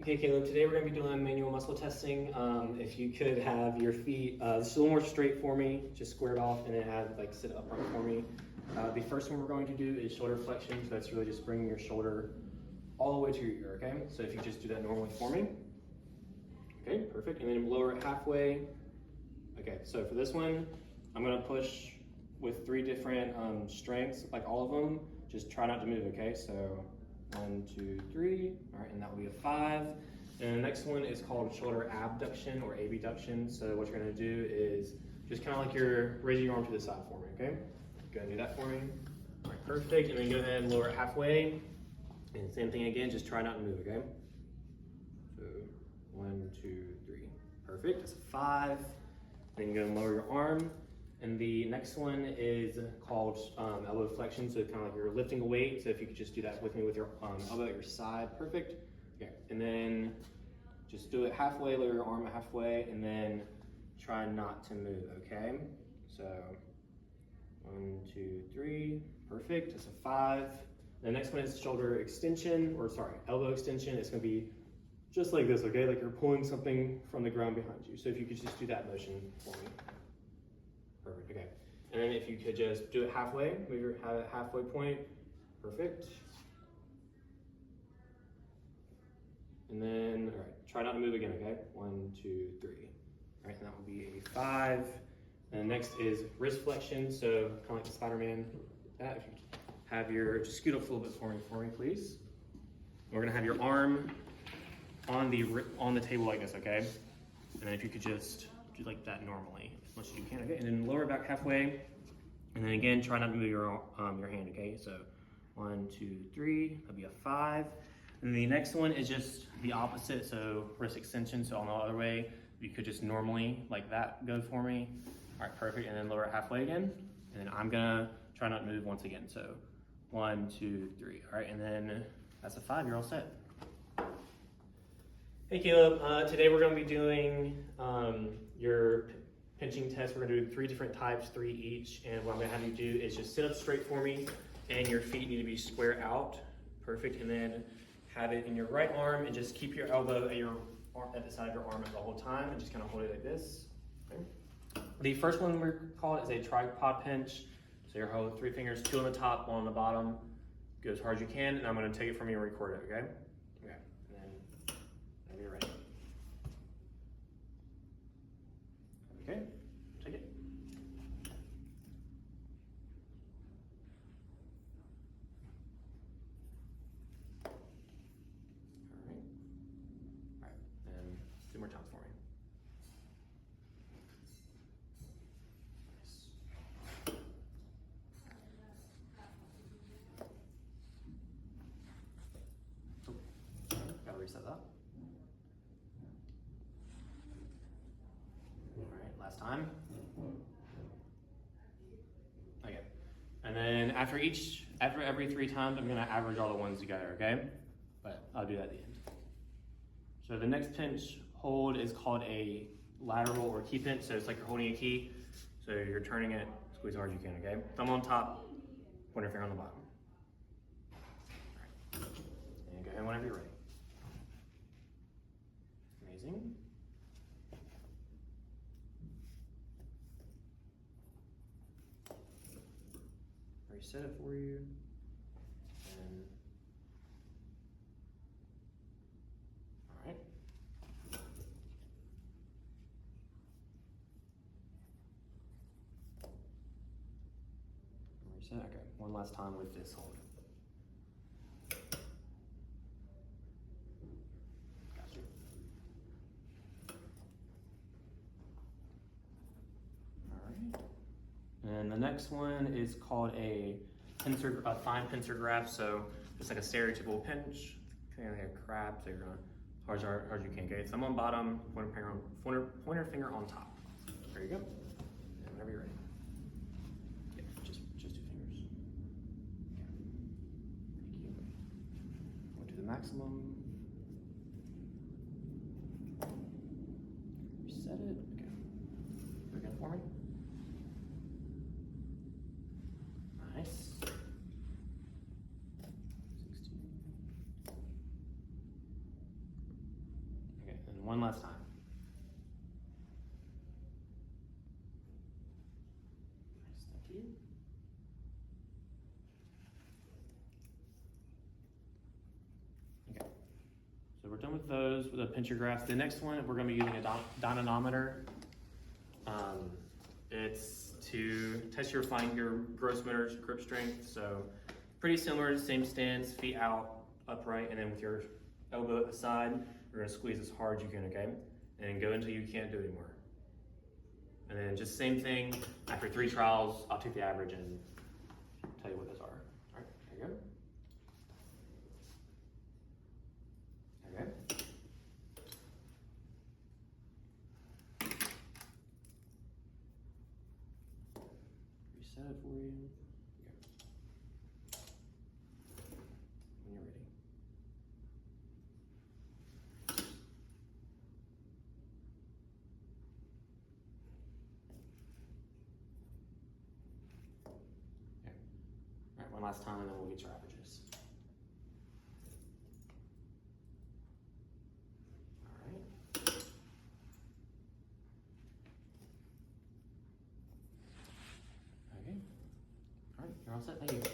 Okay, Caleb, today we're going to be doing manual muscle testing. If you could have your feet just a little more straight for me, just squared off, and then sit upright for me. The first one we're going to do is shoulder flexion, so that's really just bringing your shoulder all the way to your ear, okay? So if you just do that normally for me. Okay, perfect, and then lower it halfway. Okay, so for this one, I'm going to push with 3 different strengths, like all of them. Just try not to move, okay? So 1, 2, 3, all right, and that will be a 5. And the next one is called shoulder abduction or abduction. So what you're gonna do is just kind of like you're raising your arm to the side for me, okay? Go ahead and do that for me. All right, perfect, and then go ahead and lower it halfway. And same thing again, just try not to move, okay? So 1, 2, 3, perfect, that's a 5. Then you're gonna lower your arm. And the next one is called elbow flexion, so kind of like you're lifting a weight. So if you could just do that with me with your elbow at your side, perfect. Okay, and then just do it halfway, lower your arm halfway, and then try not to move, okay? So 1, 2, 3, perfect, that's a 5. The next one is shoulder extension, elbow extension. It's gonna be just like this, okay? Like you're pulling something from the ground behind you. So if you could just do that motion for me. Perfect, okay. And then if you could just do it halfway, have a halfway point, perfect. And then, all right, try not to move again, okay? 1, 2, 3. All right, and that will be a 5. And the next is wrist flexion, so kind of like the Spider-Man. If you have just scoot up a little bit for me, please. And we're gonna have your arm on the table like this, okay? And then if you could just do like that normally, as much as you can, okay? And then lower back halfway, and then again, try not to move your hand, okay? So 1, 2, 3, that'll be a 5. And the next one is just the opposite, so wrist extension, so on the other way, you could just normally like that go for me. All right, perfect, and then lower it halfway again. And then I'm gonna try not to move once again, so 1, 2, 3. All right, and then that's a 5, you're all set. Hey Caleb, today we're gonna be doing your pinching test. We're gonna do 3 different types, 3 each, and what I'm gonna have you do is just sit up straight for me, and your feet need to be square out, perfect, and then have it in your right arm, and just keep your elbow at the side of your arm the whole time, and just kind of hold it like this. Okay. The first one we're calling is a tripod pinch. So you're holding 3 fingers, 2 on the top, 1 on the bottom. Go as hard as you can, and I'm gonna take it from you and record it, okay? Okay, and then whenever you're ready. Okay, take it. All right, and 2 more times for me. Gotta reset that. All right, last time. Okay, and then after every 3 times, I'm gonna average all the ones together, okay? But I'll do that at the end. So the next pinch hold is called a lateral or key pinch. So it's like you're holding a key. So you're turning it, squeeze as hard as you can, okay? Thumb on top, pointer finger on the bottom. All right, and go ahead whenever you're ready. Amazing. Reset it for you. And all right. Reset. Okay. One last time with this hold. Gotcha. And the next one is called a fine pincer grab. So it's like a stereotypical pinch, kind of like a crab. So you're going as hard as you can. Okay, thumb on bottom, pointer finger on top. There you go. And whenever you're ready. Yeah, just 2 fingers. Okay. Thank you. Go to the maximum. Reset it. Okay. Do it again for me. Nice. 16. And one last time. Nice, thank you. Okay, so we're done with those, with the pincher grasp. The next one, we're gonna be using a dynamometer. It's to test your gross motor grip strength. So pretty similar, same stance, feet out, upright, and then with your elbow aside, you're gonna squeeze as hard as you can, okay? And go until you can't do it anymore. And then just same thing, after 3 trials, I'll take the average and tell you what those are. All right, there you go. Okay. Reset it for you. Okay. When you're ready. Okay. All right, one last time, and then we'll get your averages. All right. Okay. All right, you're all set. Thank you.